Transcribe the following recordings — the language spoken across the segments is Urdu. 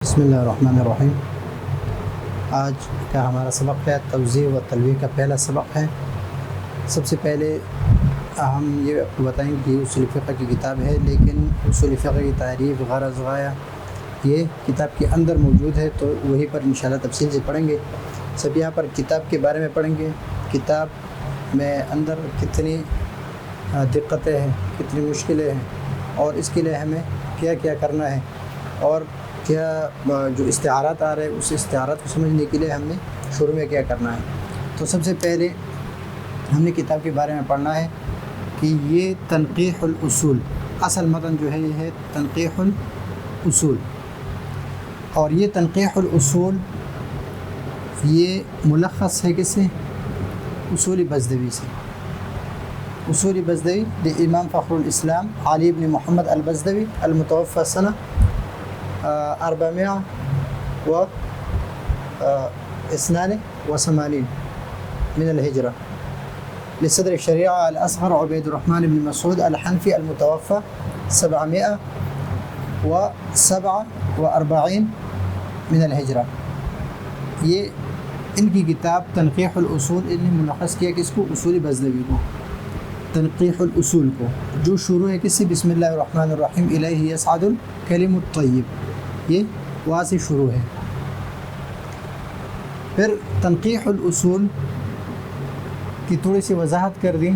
بسم اللہ الرحمن الرحیم۔ آج کا ہمارا سبق ہے توضیح و تلویح کا پہلا سبق ہے۔ سب سے پہلے ہم یہ آپ کو بتائیں کہ اصول فقہ کی کتاب ہے، لیکن اصول فقہ کی تعریف غرض غایہ یہ کتاب کے اندر موجود ہے، تو وہیں پر انشاءاللہ تفصیل سے پڑھیں گے۔ سب یہاں پر کتاب کے بارے میں پڑھیں گے، کتاب میں اندر کتنی دقتیں ہیں، کتنی مشکلیں ہیں، اور اس کے لیے ہمیں کیا کیا کرنا ہے، اور کیا جو استعارات آ رہے ہیں اس استعارات کو سمجھنے کے لیے ہم نے شروع میں کیا کرنا ہے۔ تو سب سے پہلے ہم نے کتاب کے بارے میں پڑھنا ہے کہ یہ تنقیح الاصول، اصل متن جو ہے یہ ہے تنقیح الاصول، اور یہ تنقیح الاصول یہ ملخص ہے کس سے؟ اصول بزدوی سے۔ اصول بزدوی امام فخر الاسلام علی بن محمد البزدوی المتوفى سنة 482 من الهجرة لصدر الشريعة الأصغر عبيد الرحمن بن مسعود الحنفي المتوفى 747 من الهجرة۔ یہ ان کی کتاب تنقیح الاصول، انہیں ملخص کیا کہ اس کو اصول بزدوی کو، تنقیح الاصول کو، جو شروع ہے کس سے؟ بسم اللہ الرحمن الرحیم الیہ یصعد الکلم الطیب، یہ وہاں سے شروع ہے۔ پھر تنقیح الاصول کی تھوڑی سی وضاحت کر دی،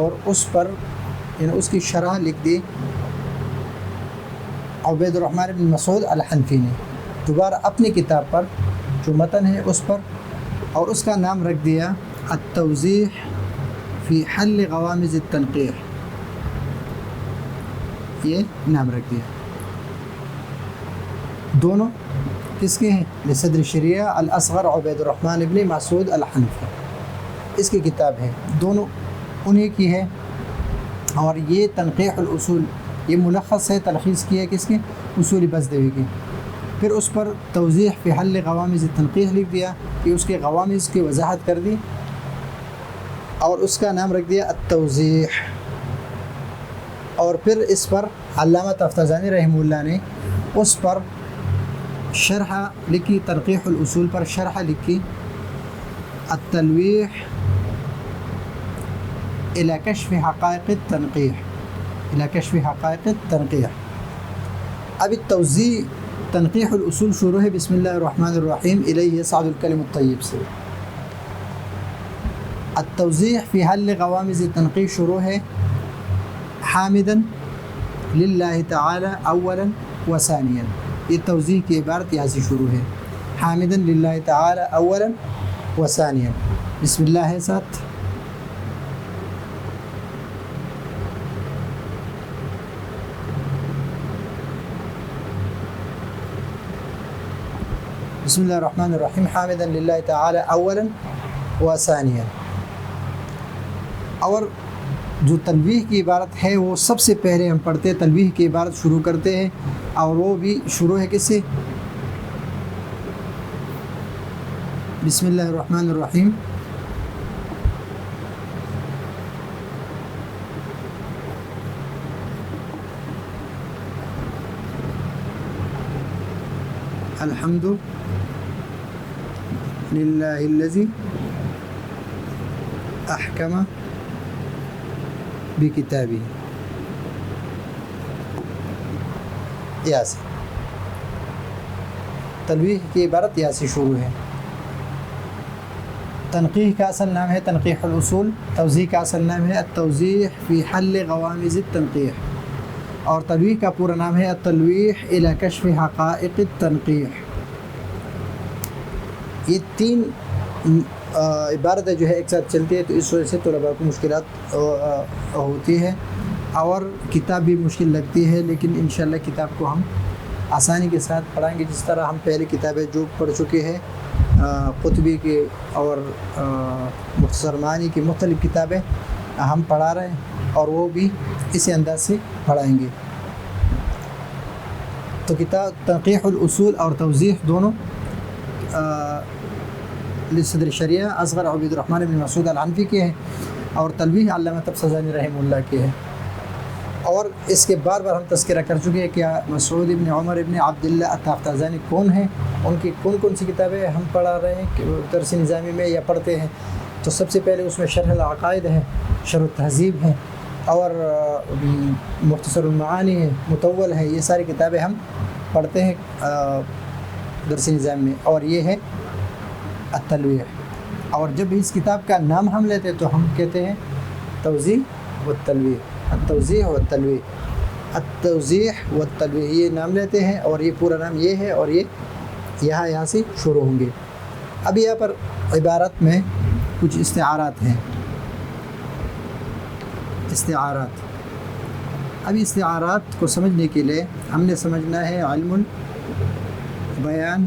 اور اس پر یعنی اس کی شرح لکھ دی عبید الرحمن بن مسعود الحنفی نے، دوبارہ اپنی کتاب پر جو متن ہے اس پر، اور اس کا نام رکھ دیا التوضیح فی حل غوامض التنقیح، یہ نام رکھ دیا۔ دونوں کس کے ہیں؟ لصدر الشریعہ الاصغر عبید الرحمن بن مسعود الحنفی، اس کی کتاب ہے، دونوں انہی کی ہے۔ اور یہ تنقیح الاصول یہ ملخص ہے، تلخیص کی ہے کس کی؟ اصول بزدوی کی۔ پھر اس پر توضیح فی حل غوامض التنقیح لکھ دیا کہ اس کے غوامض کی وضاحت کر دی، اور اس کا نام رکھ دیا التوضیح۔ اور پھر اس پر علامہ تفتزانی رحمہ اللہ نے اس پر شرح لکھی، تنقیح الاصول پر شرح لکھی التلویح الی کشف حقائق التنقیح، الی کشف حقائق التنقیح۔ اب التوضیح تنقیح الاصول شروع ہے بسم اللہ الرحمن الرحیم الیہ یصعد الکلم الطیب سے۔ التوضیح فی حل غوامض التنقیح شروع ہے حامدا للہ تعالی اولا و ثانیا، یہ توضیح کی عبارت یہاں سے شروع ہے، حامدا للہ تعالی اولا و ثانیا۔ بسم اللہ ہے ساتھ، بسم اللہ الرحمن الرحیم حامدا للہ تعالی اولا و ثانیا۔ اور جو تلویح کی عبارت ہے وہ سب سے پہلے ہم پڑھتے ہیں، تلویح کی عبارت شروع کرتے ہیں، اور وہ بھی شروع ہے کس سے؟ بسم اللہ الرحمن الرحیم الحمد للہ الذی احکم بکتابہ، یہاں سے تلویح کی عبارت یہاں سے شروع ہے۔ تنقیح کا اصل نام ہے تنقیح الاصول، توضیح کا اصل نام ہے التوضیح فی حل غوامض التنقیح، اور تلویح کا پورا نام ہے التلویح الی کشف حقائق التنقیح۔ یہ تین عبارتیں جو ہے ایک ساتھ چلتی ہے، تو اس وجہ سے طلباء کو مشکلات ہوتی ہے، اور کتاب بھی مشکل لگتی ہے، لیکن انشاءاللہ کتاب کو ہم آسانی کے ساتھ پڑھائیں گے، جس طرح ہم پہلے کتابیں جو پڑھ چکے ہیں قطبی کی اور مختصر معنی کی مختلف کتابیں ہم پڑھا رہے ہیں، اور وہ بھی اسی انداز سے پڑھائیں گے۔ تو کتاب تنقیح الاصول اور توضیح دونوں لصدر الشریعہ اصغر عبید الرحمن بن مسعود الحنفی کے ہیں، اور تلویح علامہ تفتزانی رحمہ اللہ کے ہے۔ اور اس کے بار بار ہم تذکرہ کر چکے ہیں کہ مسعود ابن عمر ابن عبداللہ الطافتازانی کون ہیں، ان کی کون سی کتابیں ہم پڑھا رہے ہیں کہ درس نظامی میں یا پڑھتے ہیں. تو سب سے پہلے اس میں شرح العقائد ہے، شرح التہذیب ہے، اور مختصر المعانی ہے، مطول ہے. یہ ساری کتابیں ہم پڑھتے ہیں درس نظام میں. اور یہ ہے التلویح. اور جب اس کتاب کا نام ہم لیتے ہیں تو ہم کہتے ہیں توضیح والتلویح، التوضیح والتلویح، التوضیح والتلویح، یہ نام لیتے ہیں. اور یہ پورا نام یہ ہے، اور یہ یہاں سے شروع ہوں گے. اب یہاں پر عبارت میں کچھ استعارات ہیں. استعارات، اب استعارات کو سمجھنے کے لیے ہم نے سمجھنا ہے علم البیان.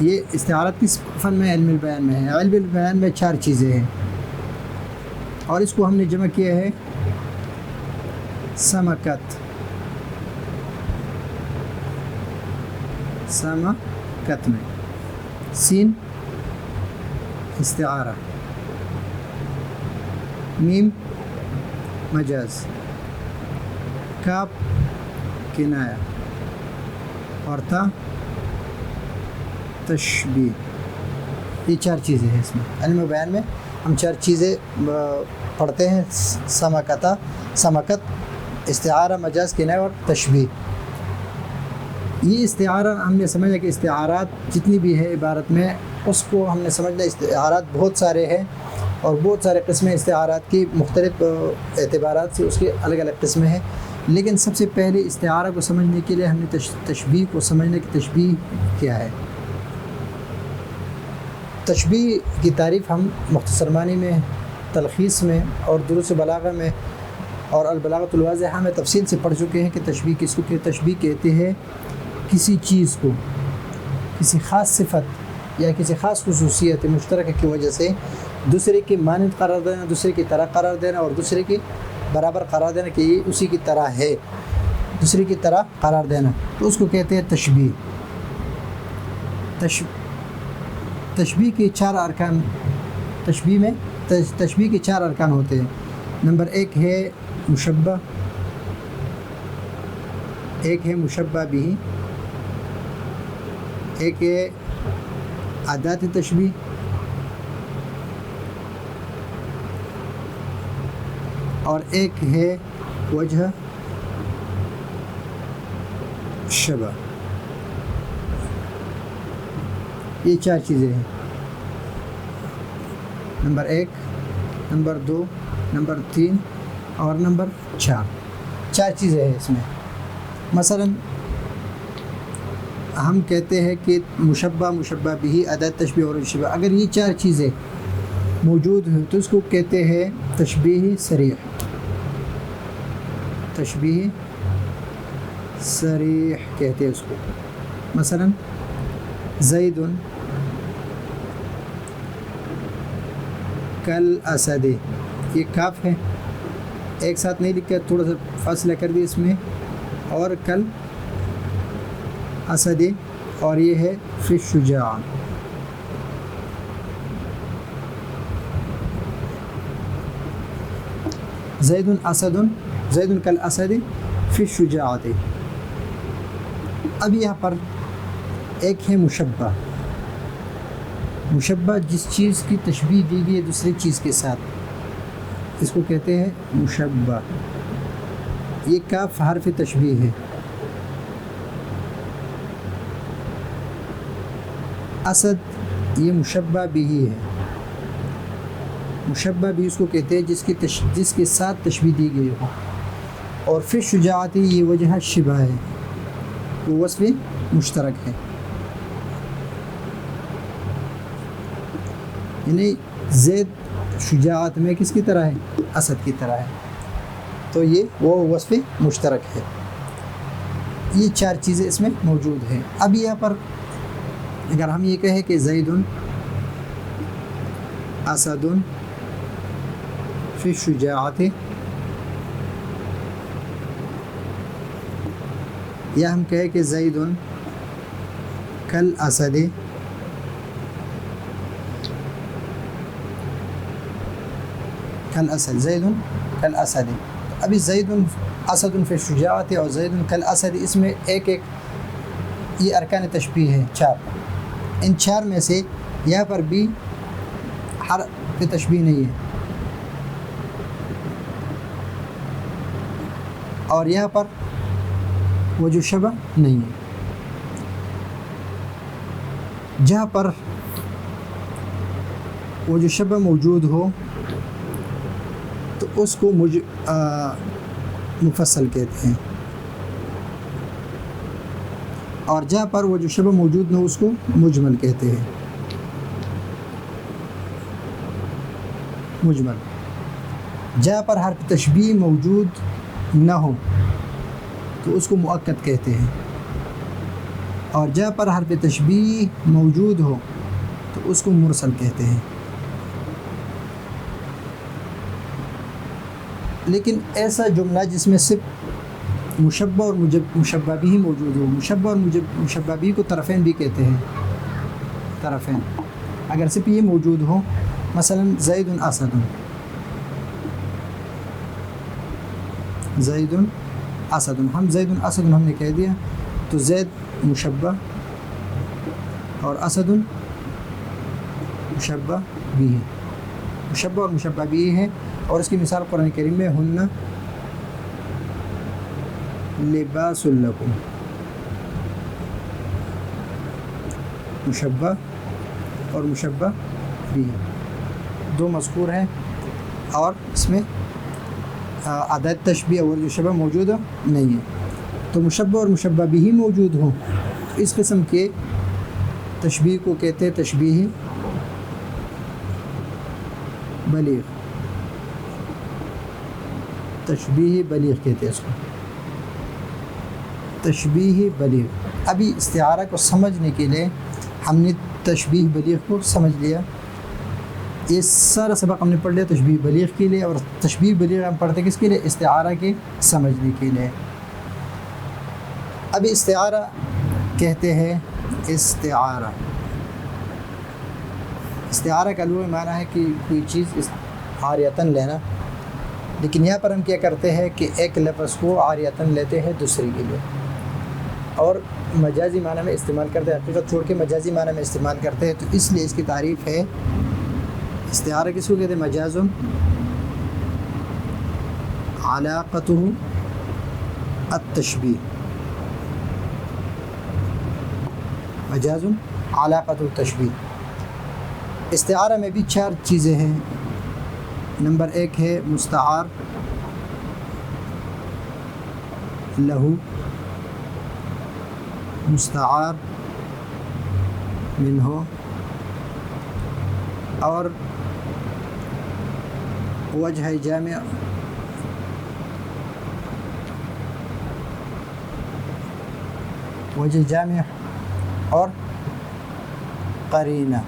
یہ استعارات کس فن میں؟ علم البیان میں ہے. علم البیان میں 4 چیزیں ہیں، اور اس کو ہم نے جمع کیا ہے سمکت. سمکت میں سین استعارہ، میم مجاز، کاف کنایہ، اور تا تشبیہ. یہ 4 چیزیں ہیں اس میں. علم بیان میں ہم 4 چیزیں پڑھتے ہیں، سمکت، استعارہ، مجاز، کنایہ اور تشبیہ. یہ استعارہ ہم نے سمجھا کہ استعارات جتنی بھی ہے عبارت میں، اس کو ہم نے سمجھنا استعارات بہت سارے ہیں، اور بہت سارے قسمیں استعارات کی مختلف اعتبارات سے اس کی الگ الگ قسمیں ہیں. لیکن سب سے پہلے استعارہ کو سمجھنے کے لیے ہم نے تشبیہ کو سمجھنے کی تشبیہ کیا ہے. تشبیہ کی تعریف ہم مختصر معنی میں، تلخیص میں، اور دروس بلاغہ میں اور البلاغۃ الواضحہ میں تفصیل سے پڑھ چکے ہیں کہ تشبیہ کس کو کہ تشبیہ کہتے ہیں کسی چیز کو کسی خاص صفت یا کسی خاص خصوصیت مشترکہ کی وجہ سے دوسرے کی مانند قرار دینا، دوسرے کی طرح قرار دینا، اور دوسرے کی برابر قرار دینا کہ یہ اسی کی طرح ہے، دوسرے کی طرح قرار دینا، تو اس کو کہتے ہیں تشبیہ. تشبیہ کے 4 ارکان، تشبیہ میں تشبیہ کے 4 ارکان ہوتے ہیں. نمبر 1 ہے مشبہ، ایک ہے مشبہ بھی، ایک ہے ادات تشبیہ، اور ایک ہے وجہ شبہ. یہ 4 چیزیں ہیں. نمبر 1، نمبر 2، نمبر 3 اور نمبر 4. 4 چیزیں ہیں اس میں. مثلا ہم کہتے ہیں کہ مشبہ، مشبہ بھی، ادات تشبیہ اور شبہ، اگر یہ 4 چیزیں موجود ہیں تو اس کو کہتے ہیں تشبیہ صریح. تشبیہ صریح کہتے ہیں اس کو. مثلا زید کل اسد، یہ کاف ہے، ایک ساتھ نہیں لکھ کر تھوڑا سا فاصلہ کر دی اس میں، اور کل اسد، اور یہ ہے فی الشجاع. زید اسد، زید کل اسد فی الشجاعۃ. اب یہاں پر ایک ہے مشبہ. مشبہ جس چیز کی تشبیہ دی گئی ہے دوسری چیز کے ساتھ، اس کو کہتے ہیں مشبہ. یہ کاف حرف تشبیہ ہے. اسد یہ مشبہ بھی ہے. مشبہ بھی اس کو کہتے ہیں جس کے ساتھ تشبیہ دی گئی ہو. اور فی شجاعت یہ وجہ شبہ ہے، وہ وصف مشترک ہے. یعنی زید شجاعت میں کس کی طرح ہے؟ اسد کی طرح ہے، تو یہ وہ وصف مشترک ہے. یہ 4 چیزیں اس میں موجود ہیں. اب یہاں پر اگر ہم یہ کہیں کہ زید اسد فی الشجاعت، یا ہم کہیں کہ زید کل اسد، کل اسد، زید کل اسد، ابھی زید اسد فی الشجاعۃ اور زید کالاسد، اس میں ایک ایک یہ ارکان تشبیہ ہے 4. ان 4 میں سے یہاں پر بھی حرف تشبیہ نہیں ہے، اور یہاں پر وجہ شبہ نہیں ہے. جہاں پر وجہ شبہ موجود ہو تو اس کو مفصل کہتے ہیں، اور جہاں پر وجہ شبہ موجود نہ ہو اس کو مجمل کہتے ہیں. مجمل جہاں پر حرف تشبیہ موجود نہ ہو تو اس کو مؤکد کہتے ہیں، اور جہاں پر حرف تشبیہ موجود ہو تو اس کو مرسل کہتے ہیں. لیکن ایسا جملہ جس میں صرف مشبہ اور مشبہ بھی موجود ہو، مشبہ اور مشبہ بھی کو طرفین بھی کہتے ہیں. طرفین اگر صرف یہ موجود ہو، مثلا زید اسد، زید اسد، ہم زید اسد ہم نے کہہ دیا تو زید مشبہ اور اسد مشبہ بھی ہے. مشبہ اور مشبہ بھی ہے، اور اس کی مثال قرآن کریم میں ہن لباس لکم، مشبہ اور مشبہ بھی ہے، 2 مذکور ہیں، اور اس میں عدد تشبیہ اور جو شبہ موجود نہیں ہے. تو مشبہ اور مشبہ بھی موجود ہوں تو اس قسم کے تشبیہ کو کہتے ہیں تشبیہ بلیغ. تشبیہ بلیغ کہتے ہیں اس کو، تشبیہ بلیغ. ابھی استعارہ کو سمجھنے کے لیے ہم نے تشبیہ بلیغ کو سمجھ لیا. یہ سارا سبق ہم نے پڑھ لیا تشبیہ بلیغ کے لیے، اور تشبیہ بلیغ ہم پڑھتے کس کے لیے؟ استعارہ کے سمجھنے کے لیے. ابھی استعارہ کہتے ہیں استعارہ. استعارہ کا لغوی معنی ہے کہ کوئی چیز عاریتاً لینا، لیکن یہاں پر ہم کیا کرتے ہیں کہ ایک لفظ کو عاریتاً لیتے ہیں دوسری کے لیے، اور مجازی معنی میں استعمال کرتے ہیں، حقیقت چھوڑ کے مجازی معنی میں استعمال کرتے ہیں. تو اس لیے اس کی تعریف ہے استعارہ کس کو کہتے ہیں؟ مجاز علاقتہ التشبیہ. مجاز علاقتہ التشبیہ. استعارہ میں بھی 4 چیزیں ہیں. نمبر 1 ہے مستعار لہو، مستعار منہ، اور وجہ جامع وجہ جامع اور قرینہ.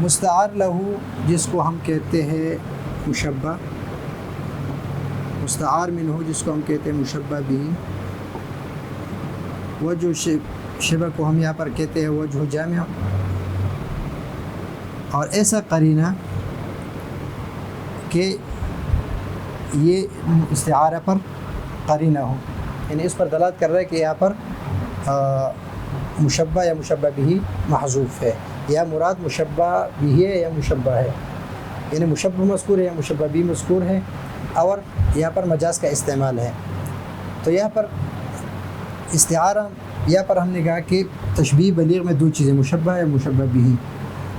مستعار لہو جس کو ہم کہتے ہیں مشبہ، مستعار منہ جس کو ہم کہتے ہیں مشبہ بھی، وجہ شبہ کو ہم یہاں پر کہتے ہیں وجہ جامع، اور ایسا قرینہ کہ یہ استعارہ پر قرینہ ہو، یعنی اس پر دلالت کر رہا ہے کہ یہاں پر مشبہ یا مشبہ بھی محذوف ہے، یا مراد مشبہ بھی ہے یا مشبہ ہے، یعنی مشبہ مذکور ہے یا مشبہ بھی مذکور ہے، اور یہاں پر مجاز کا استعمال ہے. تو یہاں پر استعارہ، یہاں پر ہم نے کہا کہ تشبیہ بلیغ میں 2 چیزیں، مشبہ یا مشبہ بھی.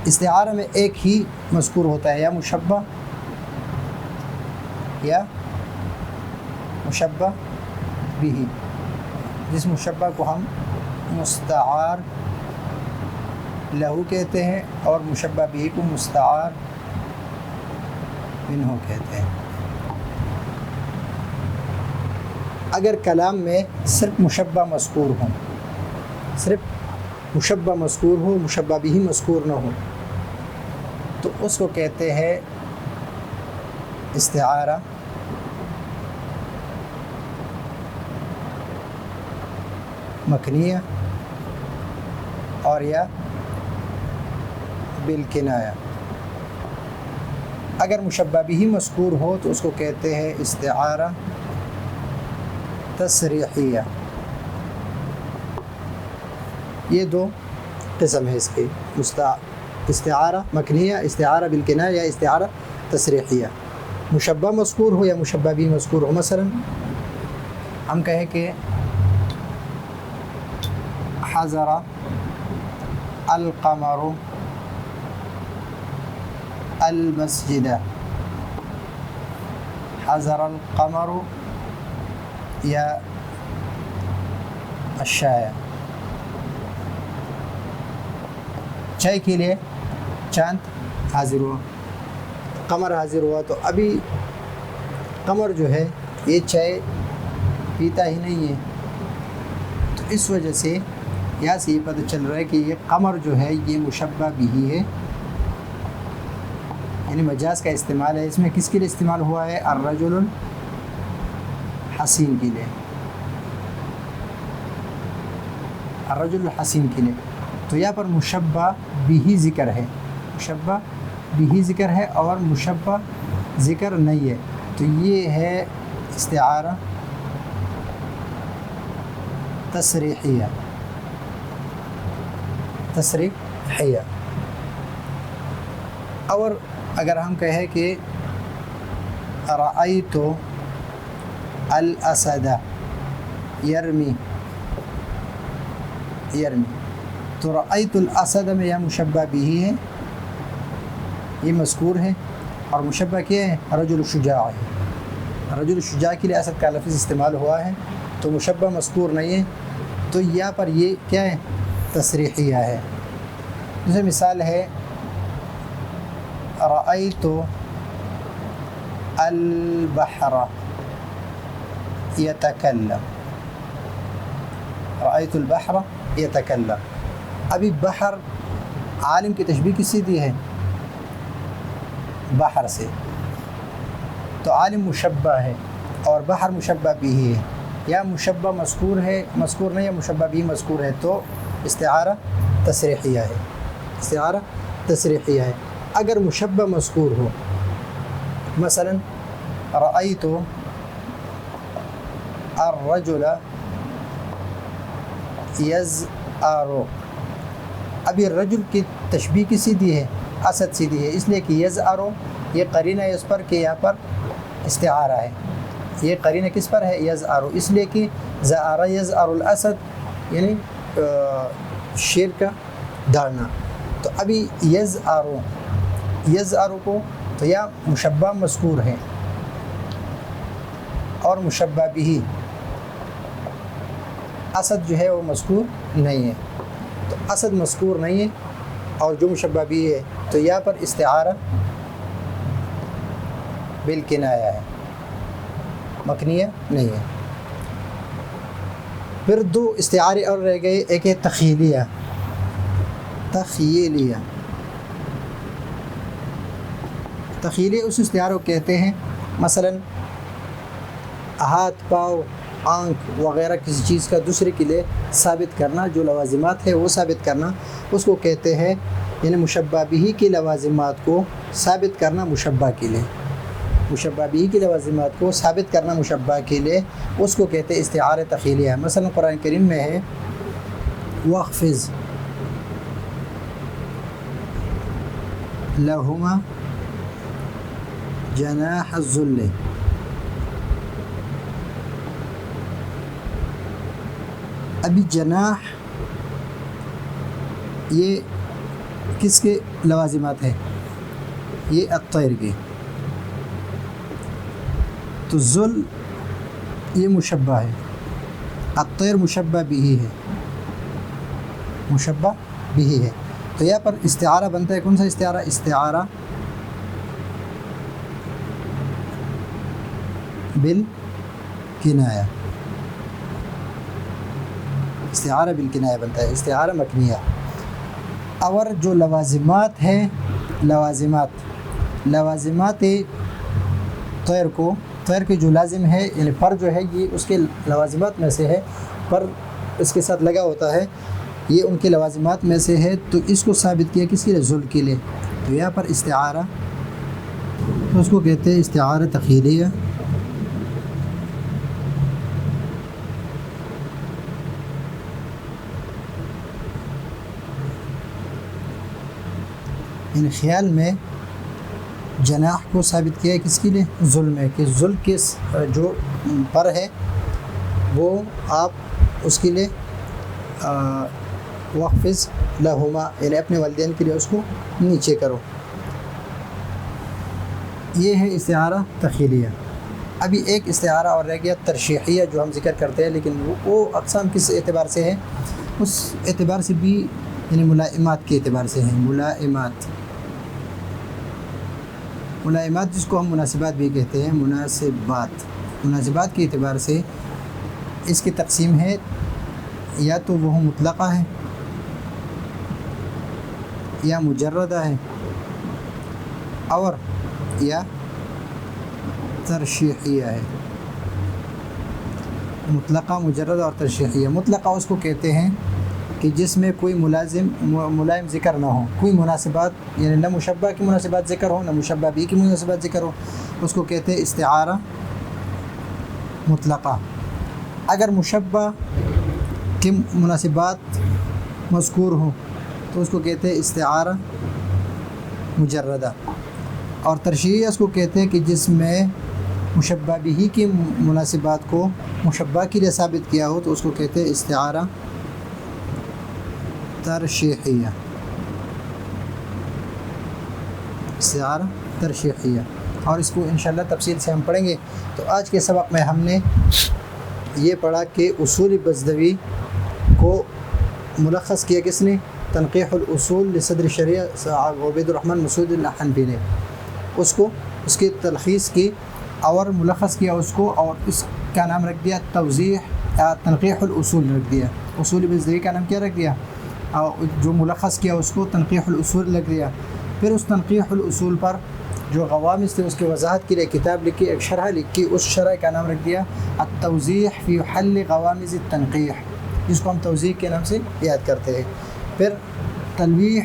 استعارہ میں ایک ہی مذکور ہوتا ہے، یا مشبہ یا مشبہ بھی، جس مشبہ کو ہم مستعار لہو کہتے ہیں اور مشبہ بھی کو مستعار منہ کہتے ہیں. اگر کلام میں صرف مشبہ مذکور ہو، صرف مشبہ مذکور ہو، مشبہ بھی مذکور نہ ہو، تو اس کو کہتے ہیں استعارہ مکنیہ اور یا بالکنایہ. اگر مشبہ بھی مذکور ہو تو اس کو کہتے ہیں استعارہ تصریحیہ. یہ دو قسم ہے اس کے، استعارہ مکنیہ، استعارہ بالکنایہ یا استعارہ تصریحیہ. مشبہ مذکور ہو یا مشبہ بھی مذکور ہو. مثلا ہم کہیں کہ حضر القمر المسجد، حضر القمر یا الشاي، چائے کے لیے چاند حاضر ہوا، قمر حاضر ہوا. تو ابھی قمر جو ہے یہ چائے پیتا ہی نہیں ہے، تو اس وجہ سے یہاں سے یہ پتہ چل رہا ہے کہ یہ قمر جو ہے یہ مشبہ بھی ہے، یعنی مجاز کا استعمال ہے. اس میں کس کے لیے استعمال ہوا ہے؟ الرجل الحسین کے لیے، الرجل الحسین کے لیے. تو یہاں پر مشبہ بھی ذکر ہے، مشبہ بھی ذکر ہے اور مشبہ ذکر نہیں ہے. تو یہ ہے استعارہ تصریحیہ، تصریحیہ. اور اگر ہم کہیں کہ رأیت الاسد یرمی، تو رأیت الاسد میں یہ مشبہ بھی ہے، یہ مذکور ہے، اور مشبہ کیا ہے؟ رجل الشجاع ہے. رجل الشجاع کے لیے اسد کا لفظ استعمال ہوا ہے، تو مشبہ مذکور نہیں ہے. تو یہاں پر یہ کیا ہے؟ تصریحیہ ہے. دوسری مثال ہے رأیت البحر یتکلم، رأیت البحر یتکلم. ابھی بحر عالم کی تشبیہ کس سے دی ہے؟ بحر سے. تو عالم مشبہ ہے اور بحر مشبہ بھی ہے، یا مشبہ مذکور ہے، مذکور نہیں، یا مشبہ بھی مذکور ہے. تو استعارہ تصریحیہ ہے، استعارہ تصریحیہ ہے. اگر مشبہ مذکور ہو، مثلا رأیت الرجل یزعر، ابھی الرجل کی تشبیہ کسی دی ہے؟ اسد سی دی ہے، اس لیے کہ یزعر یہ قرینہ ہے اس پر کہ یہاں پر استعارہ ہے. یہ قرینہ کس پر ہے؟ یزعر، اس لیے کہ زعر یزعر الاسد یعنی شیر کا داڑنا. تو ابھی یزعر کو تو یا مشبہ مذکور ہے اور مشبہ بھی، اسد جو ہے وہ مذکور نہیں ہے. تو اسد مذکور نہیں ہے اور جو مشبہ بھی ہے، تو یہاں پر استعارہ بالکنایہ ہے، مکنیہ نہیں ہے. پھر دو استعارے اور رہ گئے، ایک ہے تخیلیہ. تخیلیہ اس استعارے کو کہتے ہیں، مثلا ہاتھ، پاؤں، آنکھ وغیرہ کسی چیز کا دوسرے کے لیے ثابت کرنا، جو لوازمات ہے وہ ثابت کرنا، اس کو کہتے ہیں، یعنی مشبہ بھی کی لوازمات کو ثابت کرنا مشبہ کے لیے، مشبہ بھی کی لوازمات کو ثابت کرنا مشبہ کے لیے، اس کو کہتے ہیں استعارہ تخیلیہ. مثلا قرآن کریم میں ہے وَاخْفِضْ لَهُمَا جَنَاحَ الذُّلِّ. ابھی جناح یہ کس کے لوازمات ہے؟ یہ الطیر کے. تو ذل یہ مشبہ ہے، الطیر مشبہ بھی ہے، مشبہ بھی ہے. تو یہاں پر استعارہ بنتا ہے کون سا استعارہ؟ استعارہ بالکنایہ، استعارہ بالکنایہ بنتا ہے، استعارہ مکنیہ. اور جو لوازمات ہیں، لوازمات طیر کو، طیر کے جو لازم ہے یعنی پر جو ہے یہ اس کے لوازمات میں سے ہے، پر اس کے ساتھ لگا ہوتا ہے، یہ ان کے لوازمات میں سے ہے. تو اس کو ثابت کیا کس کے لیے؟ ذل کے لیے. تو یہاں پر استعارہ تو اس کو کہتے ہیں استعارہ تخیلیہ. ان خیال میں جناح کو ثابت کیا ہے کس کے لیے؟ ظلم ہے، کہ ظلم کس جو پر ہے وہ آپ اس کے لیے وقفز لہما، یعنی اپنے والدین کے لیے اس کو نیچے کرو. یہ ہے استعارہ تخیلیہ. ابھی ایک استعارہ اور رہ گیا ترشیحیہ جو ہم ذکر کرتے ہیں، لیکن وہ اقسام کس اعتبار سے ہے؟ اس اعتبار سے بھی یعنی ملائمات کے اعتبار سے ہیں. ملائمات جس کو ہم مناسبات بھی کہتے ہیں، مناسبات کے اعتبار سے اس کی تقسیم ہے یا تو وہ مطلقہ ہے یا مجردہ ہے اور یا ترشیحیہ ہے. مطلقہ، مجردہ اور ترشیحیہ. مطلقہ اس کو کہتے ہیں کہ جس میں کوئی ملائم ذکر نہ ہو، کوئی مناسبات یعنی نہ مشبہ کی مناسبات ذکر ہو نہ مشبہ بھی کی مناسبات ذکر ہو، اس کو کہتے ہیں استعارہ مطلقہ. اگر مشبہ کی مناسبات مذکور ہوں تو اس کو کہتے ہیں استعارہ مجردہ. اور ترشیحیہ اس کو کہتے ہیں کہ جس میں مشبہ بھی کی مناسبات کو مشبہ کے لیے ثابت کیا ہو تو اس کو کہتے ہیں استعارہ ترشیحیہ. استعارہ ترشیحیہ. اور اس کو انشاءاللہ تفصیل سے ہم پڑھیں گے. تو آج کے سبق میں ہم نے یہ پڑھا کہ اصول بزدوی کو ملخص کیا کس نے؟ تنقیح الاصول لصدر شریعہ عبید الرحمن مسعود الحنفی نے. اس کی تلخیص کی اور ملخص کیا اس کو، اور اس کا نام رکھ دیا توضیح تنقیح الاصول رکھ دیا. اصول بزدوی کا نام کیا رکھ دیا؟ اور جو ملخص کیا اس کو تنقیح الاصول لگ دیا. پھر اس تنقیح الاصول پر جو غوامض تھے اس کی وضاحت کے لیے کتاب لکھی، ایک شرح لکھی. اس شرح کا نام رکھ دیا التوضیح فی حل غوامض التنقیح، جس کو ہم توضیح کے نام سے یاد کرتے ہیں. پھر تلویح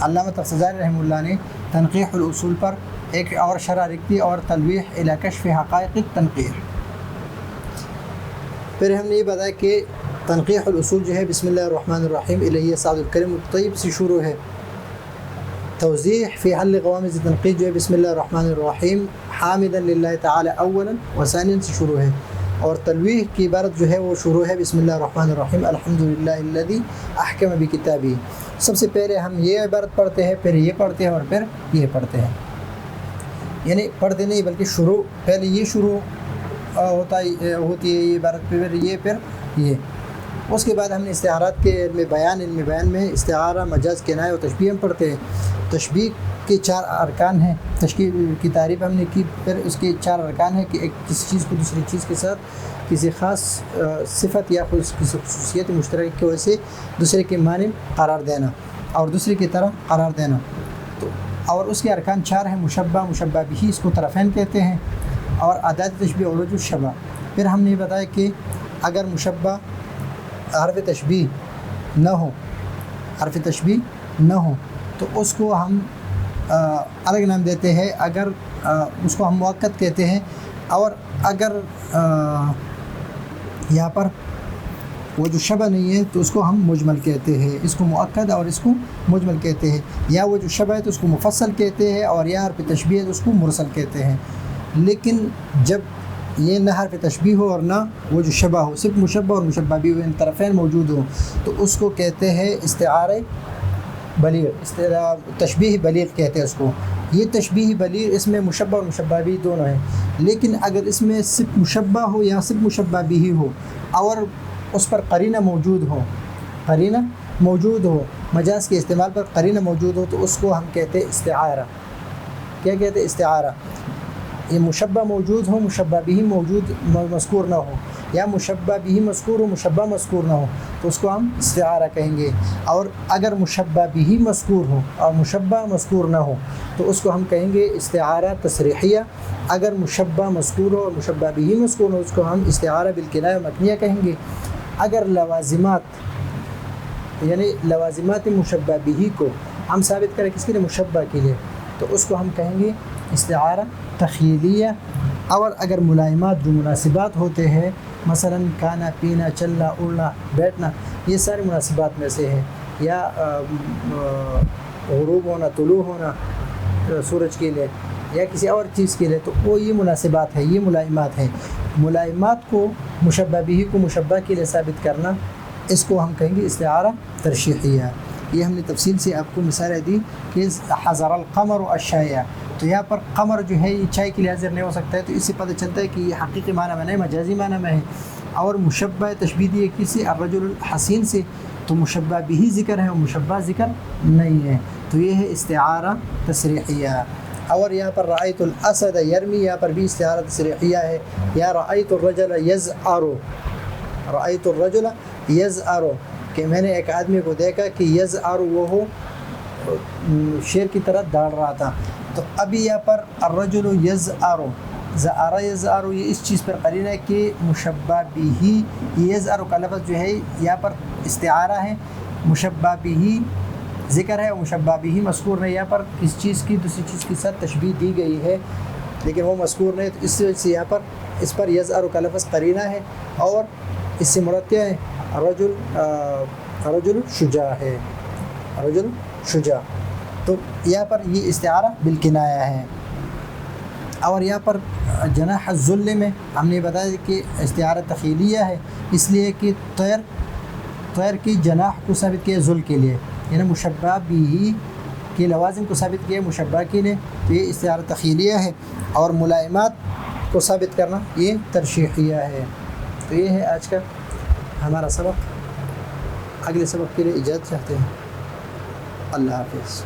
علامہ تفسیرانی رحمہ اللہ نے تنقیح الاصول پر ایک اور شرح لکھی اور تلویح الی کشف حقائق التنقیح. پھر ہم نے یہ بتایا کہ تنقیح الاصول جو ہے بسم اللہ الرحمن الرحیم الیہ سعد الکریم الطیب سے شروع ہے. توضیح فی حل غوامض التنقیح جو ہے بسم اللہ الرحمن الرحیم حامدا للہ تعالی اولا و ثانیا سے شروع ہے. اور تلویح کی عبارت جو ہے وہ شروع ہے بسم اللہ الرحمن الرحیم الحمد للہ الذی احکم بکتابہ. سب سے پہلے ہم یہ عبارت پڑھتے ہیں، پھر یہ پڑھتے ہیں اور پھر یہ پڑھتے ہیں. یعنی پڑھتے نہیں بلکہ شروع، پہلے یہ شروع ہوتی ہے یہ عبارت، پھر یہ. اس کے بعد ہم نے استعارات کے علم بیان میں استعارہ، مجاز، کنایہ اور تشبیہ ہم پڑھتے ہیں. تشبیہ کے 4 ارکان ہیں. تشبیہ کی تعریف ہم نے کی. پھر اس کے 4 ارکان ہیں کہ ایک کسی چیز کو دوسری چیز کے ساتھ کسی خاص صفت یا کسی خصوصیت مشترکہ کی وجہ سے دوسرے کے معنی قرار دینا اور دوسرے کی طرح قرار دینا. تو اور اس کے ارکان 4 ہیں: مشبہ، مشبہ بھی، اس کو طرفین کہتے ہیں، اور ادات تشبیہ اور وجہ الشبہ. پھر ہم نے بتایا کہ اگر مشبہ حرف تشبیہ نہ ہو تو اس کو ہم الگ نام دیتے ہیں. اگر اس کو ہم مؤکد کہتے ہیں، اور اگر یہاں پر وہ جو شبہ نہیں ہے تو اس کو ہم مجمل کہتے ہیں. اس کو مؤکد اور اس کو مجمل کہتے ہیں. یا وہ جو شبہ ہے تو اس کو مفصل کہتے ہیں، اور یا حرف تشبیہ ہے تو اس کو مرسل کہتے ہیں. لیکن جب یہ نہ حرف تشبیہ ہو اور نہ وہ جو شبہ ہو، صرف مشبہ اور مشبہ بھی ان طرفین موجود ہوں، تو اس کو کہتے ہیں استعارہ بلیغ. تشبیہ بلیغ کہتے ہیں اس کو. یہ تشبیہ بلیغ اس میں مشبہ اور مشبہ بھی دونوں ہیں. لیکن اگر اس میں صرف مشبہ ہو یا صرف مشبہ بھی ہو اور اس پر قرینہ موجود ہو، مجاز کے استعمال پر قرینہ موجود ہو، تو اس کو ہم کہتے ہیں استعارہ. کیا کہتے ہیں؟ استعارہ. یہ مشبہ موجود ہو، مشبہ بھی مذکور نہ ہو، یا مشبہ بھی مذکور ہو، مشبہ مذکور نہ ہو، تو اس کو ہم استعارہ کہیں گے. اور اگر مشبہ بھی مذکور ہو اور مشبہ مذکور نہ ہو تو اس کو ہم کہیں گے استعارہ تصریحیہ. اگر مشبہ مذکور ہو اور مشبہ بھی مذکور ہو اس کو ہم استعارہ بالکنایہ مکنیہ کہیں گے. اگر لوازمات مشبہ بھی کو ہم ثابت کریں کس کے لیے؟ مشبہ کے لیے، تو اس کو ہم کہیں گے استعارہ تخیلیہ، اور اگر ملائمات جو مناسبات ہوتے ہیں مثلا کھانا پینا چلنا اڑنا بیٹھنا، یہ سارے مناسبات میں سے ہے، یا غروب ہونا طلوع ہونا سورج کے لیے یا کسی اور چیز کے لیے، تو وہ یہ مناسبات ہے، یہ ملائمات ہیں۔ ملائمات کو مشبہ بھی کو مشبہ کے لیے ثابت کرنا، اس کو ہم کہیں گے استعارہ ترشیحیہ۔ یہ ہم نے تفصیل سے آپ کو مثالیں دی کہ حضر القمر الشائی، تو یہاں پر قمر جو ہے یہ چائے کے لیے حاضر نہیں ہو سکتا ہے، تو اس سے پتہ چلتا ہے کہ یہ حقیقی معنی میں نہیں مجازی معنی میں ہے۔ اور مشبہ تشبیہ دی ہے کسی الرجل الحسین سے، تو مشبہ بھی ذکر ہے اور مشبہ ذکر نہیں ہے، تو یہ ہے استعارہ تصریحیہ۔ اور یہاں پر رأیت الاسد یرمی، یہاں پر بھی استعارہ تصریحیہ ہے، یا رأیت الرجل یزعر، رأیت الرجل یزعر، کہ میں نے ایک آدمی کو دیکھا کہ یزعر وہ شیر کی طرح دوڑ رہا تھا، تو ابھی یہاں پر الرجل یزعر، زعر یزعر، یہ اس چیز پر قرینہ ہے کہ مشبہ بھی یزعر کا لفظ جو ہے یہاں پر استعارہ ہے، مشبہ بھی ذکر ہے اور مشبہ بھی مذکور نہیں، یہاں پر اس چیز کی دوسری چیز کے ساتھ تشبیہ دی گئی ہے لیکن وہ مذکور نہیں، تو اس وجہ سے یہاں پر اس پر یزعر کا لفظ قرینہ ہے، اور اس سے مراد کیا ہے؟ رجل شجاع ہے، رجل شجاع، تو یہاں پر یہ استعارہ بالکنایہ ہے۔ اور یہاں پر جناح الذل میں ہم نے بتایا کہ استعارہ تخیلیہ ہے، اس لیے کہ طیر کی جناح کو ثابت کیا ذل کے لیے، یعنی مشبہ بھی کے لوازم کو ثابت کیا مشبہ کے لیے، تو یہ استعارہ تخیلیہ ہے، اور ملائمات کو ثابت کرنا یہ ترشیحیہ ہے۔ تو یہ ہے آج کا ہمارا سبق، اگلے سبق کے لیے اجازت چاہتے ہیں، اللہ حافظ۔